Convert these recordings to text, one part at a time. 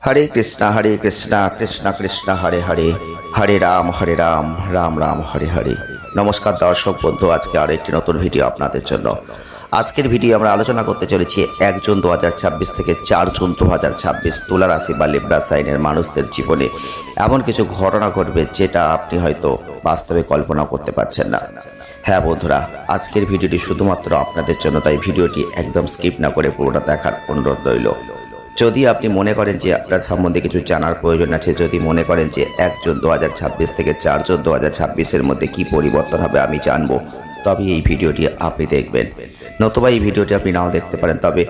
হরে কৃষ্ণ কৃষ্ণ কৃষ্ণ হরে হরে, হরে রাম রাম রাম হরে হরে। নমস্কার দর্শক বন্ধু, আজকে আরও একটি নতুন ভিডিও আপনাদের জন্য। আজকের ভিডিও আমরা আলোচনা করতে চলেছি 1 জুন 2026 থেকে 4 জুন 2026 তুলা রাশি বা লিব্রা সাইনের মানুষদের জীবনে এমন কিছু ঘটনা ঘটবে যেটা আপনি হয়তো বাস্তবে কল্পনা করতে পারছেন না। হ্যাঁ বন্ধুরা, আজকের ভিডিওটি শুধুমাত্র আপনাদের জন্য, তাই ভিডিওটি একদম স্কিপ না করে পুরোটা দেখার অনুরোধ রইল। যদি আপনি মনে করেন যে আপনার সম্বন্ধে কিছু জানার প্রয়োজন আছে, যদি মনে করেন যে 1 জুন 2026 থেকে 4 জুন 2026 মধ্যে কি পরিবর্তন হবে আমি জানবো, তবে এই ভিডিওটি আপনি দেখবেন। নতুবা এই ভিডিওটি আপনি নাও দেখতে পারেন। তবে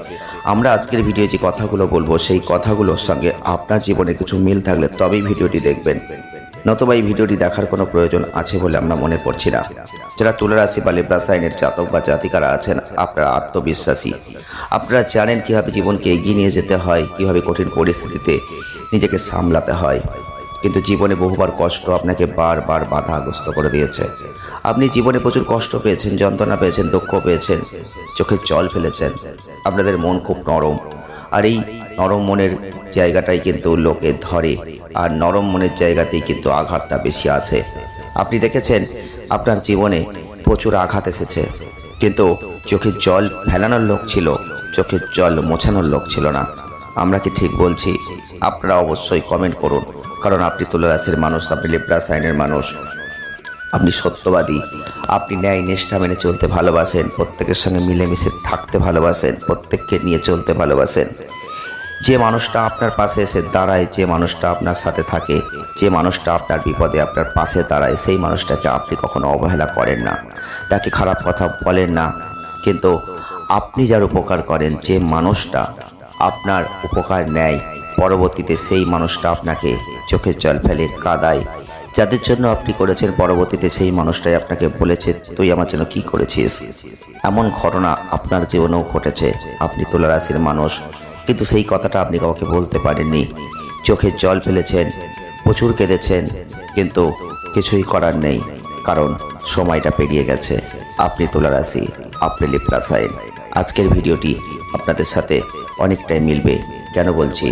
আমরা আজকের ভিডিও যে কথাগুলো বলবো সেই কথাগুলোর সঙ্গে আপনার জীবনে কিছু মিল থাকলে তবেই ভিডিওটি দেখবেন, নতুবা এই ভিডিওটি দেখার কোনো প্রয়োজন আছে বলে আমরা মনে করছি না। যারা তুলা রাশি বা লিব্রা সাইনের জাতক বা জাতিকারা আছেন, আপনারা আত্মবিশ্বাসী, আপনারা জানেন কীভাবে জীবনকে এগিয়ে নিয়ে যেতে হয়, কীভাবে কঠিন পরিস্থিতিতে নিজেকে সামলাতে হয়। কিন্তু জীবনে বহুবার কষ্ট আপনাকে বারবার বাধাগ্রস্ত করে দিয়েছে। আপনি জীবনে প্রচুর কষ্ট পেয়েছেন, যন্ত্রণা পেয়েছেন, দুঃখ পেয়েছেন, চোখে জল ফেলেছেন। আপনাদের মন খুব নরম, আর এই নরম মনের জায়গাটাই কিন্তু লোকে ধরে, আর নরম মনের জায়গাতেই কিন্তু আঘাতটা বেশি আসে। আপনি দেখেছেন আপনার জীবনে প্রচুর আঘাত এসেছে, কিন্তু চোখে জল ফেলানোর লোক ছিল, চোখের জল মোছানোর লোক ছিল না। আমরা কি ঠিক বলছি? আপনারা অবশ্যই কমেন্ট করুন, কারণ আপনি তুলা রাশির মানুষ, আপনি লিব্রা সাইনের মানুষ, আপনি সত্যবাদী, আপনি ন্যায় নিষ্ঠা মেনে চলতে ভালোবাসেন, প্রত্যেকের সঙ্গে মিলেমিশে থাকতে ভালোবাসেন, প্রত্যেককে নিয়ে চলতে ভালোবাসেন। যে মানুষটা আপনার পাশে এসে দাঁড়ায়, যে মানুষটা আপনার সাথে থাকে, যে মানুষটা আপনার বিপদে আপনার পাশে দাঁড়ায়, সেই মানুষটাকে আপনি কখনো অবহেলা করেন না, তাকে খারাপ কথা বলেন না। কিন্তু আপনি যার উপকার করেন, যে মানুষটা আপনার উপকার নেয়, পরবর্তীতে সেই মানুষটা আপনাকে চোখের জল ফেলে কাঁদায়। যাদের জন্য আপনি করেছেন, পরবর্তীতে সেই মানুষটাই আপনাকে বলেছে তুই আমার জন্য কি করেছিস। এমন ঘটনা আপনার জীবনেও ঘটেছে। আপনি তুলা রাশির মানুষ, কিন্তু সেই কথাটা আপনি কাউকে বলতে পারেননি। চোখের জল ফেলেছেন, প্রচুর কেঁদেছেন, কিন্তু কিছুই করার নেই, কারণ সময়টা পেরিয়ে গেছে। আপনি তুলা রাশি, আপনি লিব্রা সাইন। আজকের ভিডিওটি আপনাদের সাথে অনেকটাই মিলবে। কেন বলছি?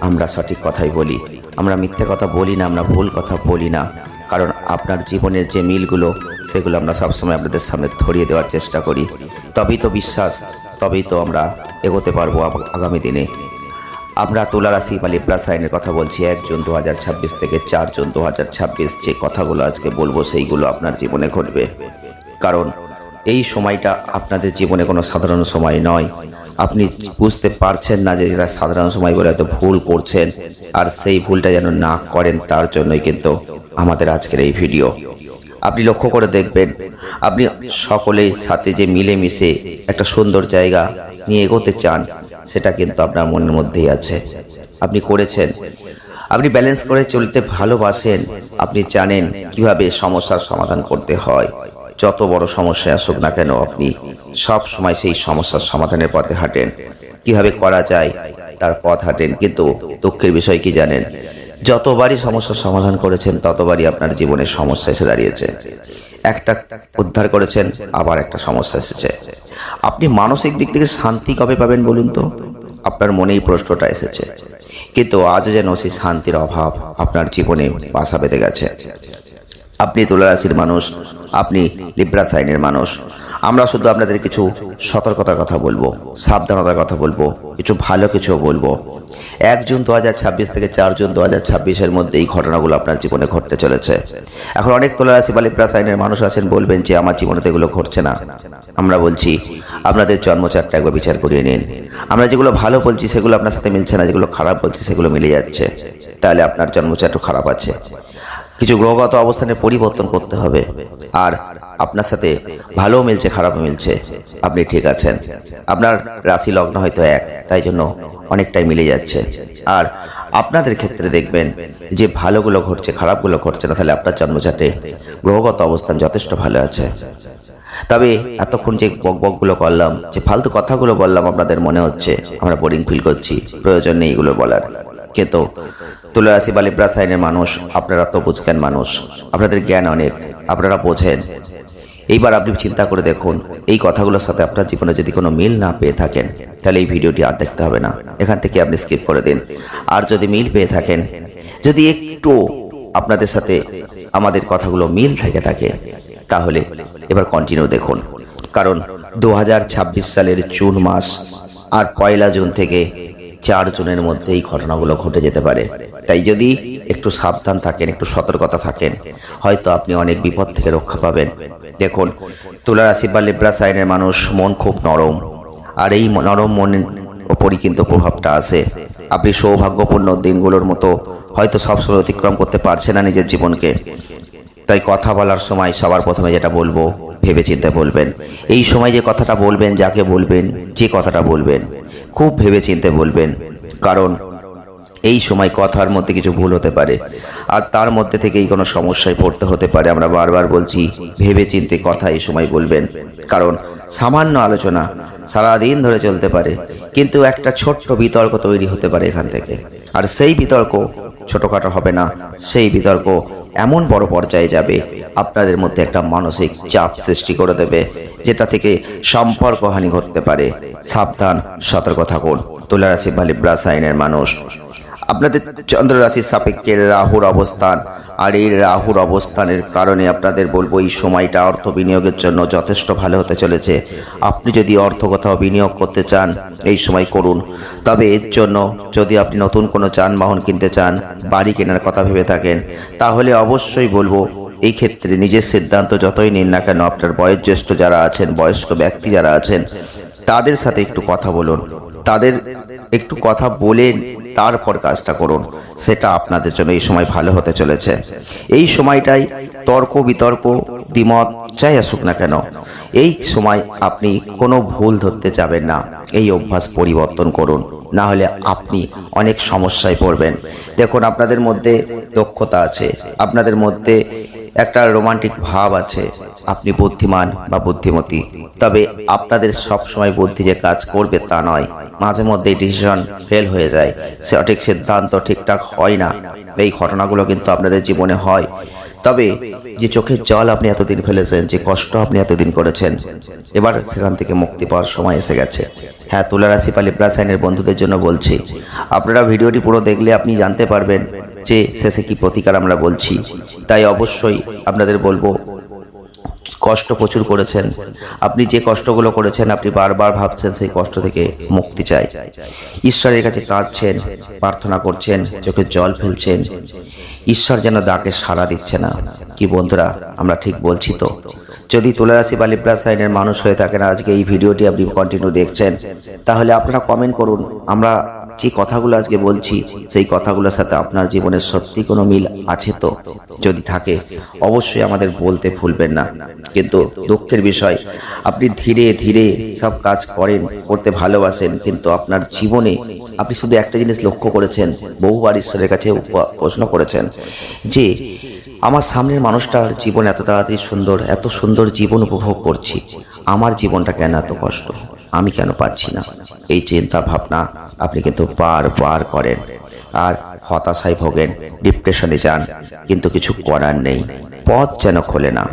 আমরা সঠিক কথাই বলি, আমরা মিথ্যে কথা বলি না, আমরা ভুল কথা বলি না। কারণ আপনার জীবনের যে মিলগুলো, সেগুলো আমরা সবসময় আপনাদের সামনে ধরিয়ে দেওয়ার চেষ্টা করি। তবেই তো বিশ্বাস, তবেই তো আমরা এগোতে পারবো আগামী দিনে। আমরা তুলা রাশি বা লিব্রা সাইনের কথা বলছি 1 জুন 2026 থেকে 4 জুন 2026। যে কথাগুলো আজকে বলবো সেইগুলো আপনার জীবনে ঘটবে, কারণ এই সময়টা আপনাদের জীবনে কোনো সাধারণ সময় নয়। আপনি বুঝতে পারছেন না যে এরা সাধারণ সময় বলে হয়তো ভুল করছেন, আর সেই ভুলটা যেন না করেন তার জন্যই কিন্তু আমাদের আজকের এই ভিডিও। আপনি লক্ষ্য করে দেখবেন, আপনি সকলের সাথে যে মিলেমিশে একটা সুন্দর জায়গা নিয়ে এগোতে চান, সেটা কিন্তু আপনার মনের মধ্যেই আছে। আপনি করেছেন, আপনি ব্যালেন্স করে চলতে ভালোবাসেন, আপনি জানেন কিভাবে সমস্যার সমাধান করতে হয়। যত বড় সমস্যা আসুক না কেন, আপনি সব সময় সেই সমস্যার সমাধানের পথে হাঁটেন, কিভাবে করা যায় তার পথ হাঁটেন। কিন্তু দুঃখের বিষয় কি জানেন? যতবারই সমস্যার সমাধান করেছেন, ততবারই আপনার জীবনে সমস্যা এসে দাঁড়িয়েছে। একটা উদ্ধার করেছেন, আবার একটা সমস্যা এসেছে। আপনি মানসিক দিক থেকে শান্তি কবে পাবেন বলুন তো? আপনার মনেই প্রশ্নটা এসেছে, কিন্তু আজও যেন সেই শান্তির অভাব আপনার জীবনে বাসা বেঁধে গেছে। আপনি তুলা রাশির মানুষ, আপনি লিব্রা সাইনের মানুষ। আমরা শুধু আপনাদের কিছু সতর্কতার কথা বলবো, সাবধানতার কথা বলবো, কিছু ভালো কিছু বলবো। 1 জুন 2026 থেকে 4 জুন 2026 মধ্যে এই ঘটনাগুলো আপনার জীবনে ঘটতে চলেছে। এখন অনেক তুলা রাশি বা লিব্রা সাইনের মানুষ আছেন, বলবেন যে আমার জীবনে তো এগুলো ঘটছে না। আমরা বলছি আপনাদের জন্মচারটা একবার বিচার করিয়ে নিন। আমরা যেগুলো ভালো বলছি সেগুলো আপনার সাথে মিলছে না, যেগুলো খারাপ বলছি সেগুলো মিলে যাচ্ছে, তাহলে আপনার জন্মচারটা খারাপ আছে। কিছু গ্রহগত অবস্থানে পরিবর্তন করতে হবে, আর আপনার সাথে ভালোও মিলছে, খারাপও মিলছে, আপনি ঠিক আছেন। আপনার রাশি লগ্ন হয়তো এক, তাই জন্য অনেকটাই মিলে যাচ্ছে। আর আপনাদের ক্ষেত্রে দেখবেন যে ভালোগুলো ঘটছে, খারাপগুলো ঘটছে না, তাহলে আপনার জন্মচাটে গ্রহগত অবস্থান যথেষ্ট ভালো আছে। তবে এতক্ষণ যে বকবকগুলো করলাম, যে ফালতু কথাগুলো বললাম, আপনাদের মনে হচ্ছে আমরা বোরিং ফিল করছি, প্রয়োজন নেই এগুলো বলার। কিন্তু তুলা রাশি বা লিব্রা সাইনের মানুষ, আপনারা তো বুঝকেন মানুষ, আপনাদের জ্ঞান অনেক, আপনারা বোঝেন এইবার আপনি চিন্তা করে দেখুন, এই কথাগুলোর সাথে আপনার জীবনে যদি কোনো মিল না পেয়ে থাকেন, তাহলে এই ভিডিওটি আর দেখতে হবে না, এখান থেকে আপনি স্কিপ করে দিন। আর যদি মিল পেয়ে থাকেন, যদি একটু আপনাদের সাথে আমাদের কথাগুলো মিল থেকে থাকে, তাহলে এবার কন্টিনিউ দেখুন। কারণ 2026 সালের জুন মাস আর 1 জুন থেকে 4 জুনের মধ্যে এই ঘটনাগুলো ঘটে যেতে পারে। তাই যদি একটু সাবধান থাকেন, একটু সতর্কতা থাকেন, হয়তো আপনি অনেক বিপদ থেকে রক্ষা পাবেন। দেখুন, তুলা রাশি বা লিব্রা সাইনের মানুষ মন খুব নরম, আর এই নরম মনের ওপরই কিন্তু প্রভাবটা আসে। আপনি সৌভাগ্যপূর্ণ দিনগুলোর মতো হয়তো সবসময় অতিক্রম করতে পারছেন না নিজের জীবনকে। তাই কথা বলার সময় সবার প্রথমে যেটা বলবো, ভেবে চিন্তে বলবেন। এই সময় যে কথাটা বলবেন, যাকে বলবেন, যে কথাটা বলবেন, খুব ভেবে চিন্তে বলবেন। কারণ এই সময় কথার মধ্যে কিছু ভুল হতে পারে, আর তার মধ্যে থেকেই কোনো সমস্যায় পড়তে হতে পারে। আমরা বারবার বলছি, ভেবে চিন্তে কথা এই সময় বলবেন। কারণ সামান্য আলোচনা সারাদিন ধরে চলতে পারে, কিন্তু একটা ছোট্ট বিতর্ক তৈরি হতে পারে এখান থেকে। আর সেই বিতর্ক ছোটোখাটো হবে না, সেই বিতর্ক এমন বড় পর্যায়ে যাবে, আপনাদের মধ্যে একটা মানসিক চাপ সৃষ্টি করে দেবে, যেটা থেকে সম্পর্কহানি ঘটতে পারে। সাবধান, সতর্ক থাকুন তুলা রাশি বা লিব্রা সাইনের মানুষ। আপনাদের চন্দ্র রাশির সাপেক্ষে রাহুর অবস্থান, আর এই রাহুর অবস্থানের কারণে আপনাদের বলবো এই সময়টা অর্থ বিনিয়োগের জন্য যথেষ্ট ভালো হতে চলেছে। আপনি যদি অর্থ কোথাও বিনিয়োগ করতে চান, এই সময় করুন। তবে এর জন্য যদি আপনি নতুন কোনো যানবাহন কিনতে চান, বাড়ি কেনার কথা ভেবে থাকেন, তাহলে অবশ্যই বলবো এই ক্ষেত্রে নিজের সিদ্ধান্ত যতই নিন না কেন, আপনার বয়োজ্যেষ্ঠ যারা আছেন, বয়স্ক ব্যক্তি যারা আছেন, তাদের সাথে একটু কথা বলুন। তাদের একটু কথা বলে তারপর কাজটা করুন, সেটা আপনাদের জন্য এই সময় ভালো হতে চলেছে। এই সময়টাই তর্ক বিতর্ক দ্বিমত যাই আসুক না কেন, এই সময় আপনি কোনো ভুল ধরতে যাবেন না। এই অভ্যাস পরিবর্তন করুন, না হলে আপনি অনেক সমস্যায় পড়বেন। দেখুন, আপনাদের মধ্যে দক্ষতা আছে, আপনাদের মধ্যে একটা রোমান্টিক ভাব আছে, আপনি বুদ্ধিমান বা বুদ্ধিমতী। তবে আপনাদের সব সময় বুদ্ধি যে কাজ করবে তা নয়, মাঝে মধ্যে ডিসিশন ফেল হয়ে যায়, সঠিক সিদ্ধান্ত ঠিকঠাক হয় না। এই ঘটনাগুলো কিন্তু আপনাদের জীবনে হয়। তবে যে চোখের জল আপনি এতদিন ফেলেছেন, যে কষ্ট আপনি এতদিন করেছেন, এবার সেখান থেকে মুক্তি পাওয়ার সময় এসে গেছে। হ্যাঁ, তুলা রাশি বা লিব্রা সাইনের বন্ধুদের জন্য বলছি, আপনারা ভিডিওটি পুরো দেখলে আপনি জানতে পারবেন যে শেষে কি প্রতিকার আমরা বলছি। তাই অবশ্যই আপনাদের বলবো, কষ্ট প্রচুর করেছেন, আপনি যে কষ্টগুলো করেছেন, আপনি বারবার ভাবছেন সেই কষ্ট থেকে মুক্তি চাই, ঈশ্বরের কাছে কাঁদছেন, প্রার্থনা করছেন, চোখে জল ফেলছেন, ঈশ্বর যেন ডাকে সাড়া দিচ্ছে না। কি বন্ধুরা, আমরা ঠিক বলছি তো? যদি তুলা রাশি বা লিব্রা সাইনের মানুষ হয়ে থাকেন, আজকে এই ভিডিওটি আপনি কন্টিনিউ দেখছেন, তাহলে আপনারা কমেন্ট করুন। আমরা যে কথাগুলো আজকে বলছি, সেই কথাগুলোর সাথে আপনার জীবনের সত্যি কোনো মিল আছে তো? যদি থাকে অবশ্যই আমাদের বলতে ভুলবেন না। কিন্তু দুঃখের বিষয়, আপনি ধীরে ধীরে সব কাজ করতে ভালোবাসেন, কিন্তু আপনার জীবনে আপনি শুধু একটা জিনিস লক্ষ্য করেছেন, বহুবার ঈশ্বরের কাছে প্রশ্ন করেছেন যে আমার সামনের মানুষটার জীবন এত তাড়াতাড়ি সুন্দর, এত সুন্দর জীবন উপভোগ করছি, আমার জীবনটা কেন এত কষ্ট, আমি কেন পাচ্ছি না? এই চিন্তা ভাবনা আপনি কিন্তু বারবার করেন, আর হতাশায় ভোগেন, ডিপ্রেশনে যান, কিন্তু কিছু করার নেই, পথ যেন খোলে না।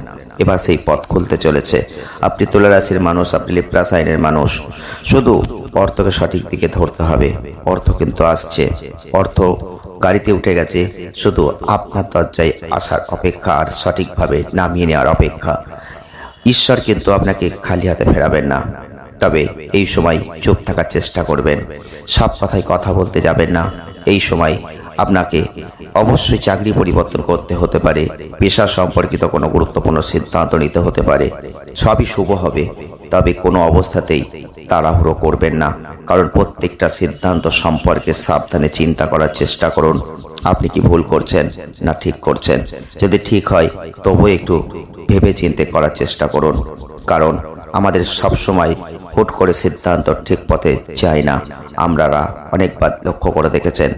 এবার সেই পথ খুলতে চলেছে। আপনি তুলা রাশির মানুষ, আপনি লিব্রা সাইনের মানুষ, শুধু অর্থকে সঠিক দিকে ধরতে হবে। অর্থ কিন্তু আসছে, অর্থ গাড়িতে উঠে গেছে, শুধু আপনার দরজায় আসার অপেক্ষা আর সঠিকভাবে নামিয়ে নেওয়ার অপেক্ষা। ঈশ্বর কিন্তু আপনাকে খালি হাতে ফেরাবেন না। তবে এই সময় চুপ থাকার চেষ্টা করবেন, সব কথায় কথা বলতে যাবেন না। এই সময় আপনাকে অবশ্যই চাকরি পরিবর্তন করতে হতে পারে, পেশা সম্পর্কিত কোনো গুরুত্বপূর্ণ সিদ্ধান্ত নিতে হতে পারে। সবই শুভ হবে, তবে কোনো অবস্থাতেই তাড়াহুড়ো করবেন না। কারণ প্রত্যেকটা সিদ্ধান্ত সম্পর্কে সাবধানে চিন্তা করার চেষ্টা করুন, আপনি কি ভুল করছেন না ঠিক করছেন। যদি ঠিক হয় তবুও একটু ভেবে চিন্তে করার চেষ্টা করুন। কারণ আমাদের সব সময় হুট করে সিদ্ধান্ত ঠিক পথে যায় না। আপনারা অনেকবার লক্ষ্য করে দেখেছেন,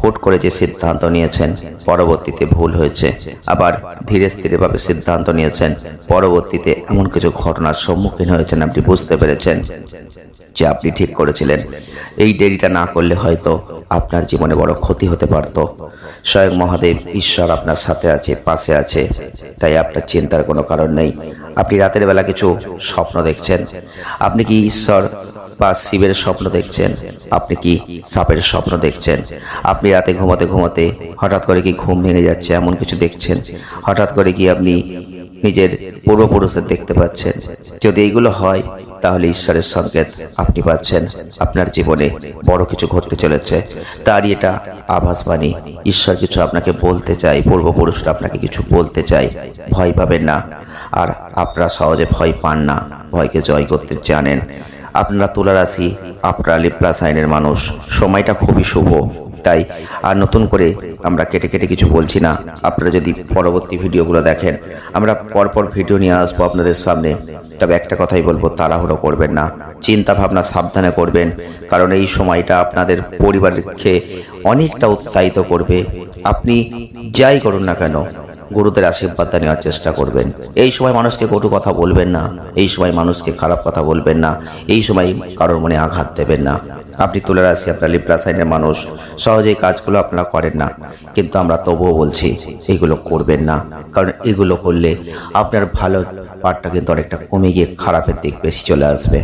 হুট করে যে সিদ্ধান্ত নিয়েছেন পরবর্তীতে ভুল হয়েছে, আবার ধীরে স্থিরভাবে সিদ্ধান্ত নিয়েছেন, পরবর্তীতে এমন কিছু ঘটনার সম্মুখীন হয়েছেন, আপনি বুঝতে পেরেছেন যে আপনি ঠিক করেছিলেন। এই দেরিটা না করলে হয়তো আপনার জীবনে বড় ক্ষতি হতে পারত। স্বয়ং মহাদেব ঈশ্বর আপনার সাথে আছে, পাশে আছে, তাই আপনার চিন্তার কোনো কারণ নেই। আপনি রাতের বেলা কিছু স্বপ্ন দেখছেন, আপনি কি ঈশ্বর বা শিবের স্বপ্ন দেখছেন, আপনি কি সাপের স্বপ্ন দেখছেন, আপনি রাতে ঘুমাতে ঘুমাতে হঠাৎ করে কি ঘুম ভেঙে যাচ্ছে এমন কিছু দেখছেন, হঠাৎ করে কি আপনি নিজের পূর্বপুরুষদের দেখতে পাচ্ছেন, যদি এইগুলো হয় তাহলে ঈশ্বরের সংকেত আপনি পাচ্ছেন আপনার জীবনে বড় কিছু ঘটতে চলেছে। তারই এটা আভাসবাণী, ঈশ্বর কিছু আপনাকে বলতে চাই, পূর্বপুরুষরা আপনাকে কিছু বলতে চাই। ভয় পাবেন না, আর আপনারা সহজে ভয় পান না, ভয়কে জয় করতে জানেন। আপনারা তুলা রাশি, আপনারা লিপ্রা সাইনের মানুষ, সময়টা খুবই শুভ। তাই আর নতুন করে আমরা কেটে কেটে কিছু বলছি না। আপনারা যদি পরবর্তী ভিডিওগুলো দেখেন, আমরা পরপর ভিডিও নিয়ে আসবো আপনাদের সামনে। তবে একটা কথাই বলবো, তাড়াহুড়ো করবেন না, চিন্তা ভাবনা সাবধানে করবেন, কারণ এই সময়টা আপনাদের পরিবারকে অনেকটা উৎসাহিত করবে। আপনি যাই করুন না কেন, গুরুদের আশীর্বাদ নেওয়ার চেষ্টা করবেন। এই সময় মানুষকে কটু কথা বলবেন না, এই সময় মানুষকে খারাপ কথা বলবেন না, এই সময় কারোর মনে আঘাত দেবেন না। আপনি তুলা রাশি, আপনার লিপ্রা সাইনের মানুষ, সহজেই কাজগুলো আপনারা করেন না, কিন্তু আমরা তবুও বলছি এইগুলো করবেন না, কারণ এগুলো করলে আপনার ভালো পার্টটা কিন্তু অনেকটা কমে গিয়ে খারাপের দিক বেশি চলে আসবে।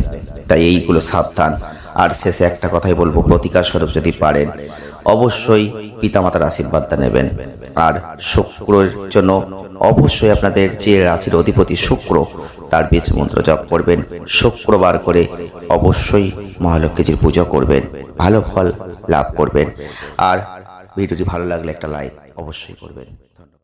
তাই এইগুলো সাবধান। আর শেষে একটা কথাই বলবো, প্রতিকার স্বরূপ যদি পারেন অবশ্যই পিতামাতার আশীর্বাদটা নেবেন। আর শুক্রের জন্য অবশ্যই আপনাদের যে রাশির অধিপতি শুক্র, তার বীজ মন্ত্র জপ করবেন। শুক্রবার করে অবশ্যই মহালক্ষ্মীজির পুজো করবেন, ভালো ফল লাভ করবেন। আর ভিডিওটি ভালো লাগলে একটা লাইক অবশ্যই করবেন।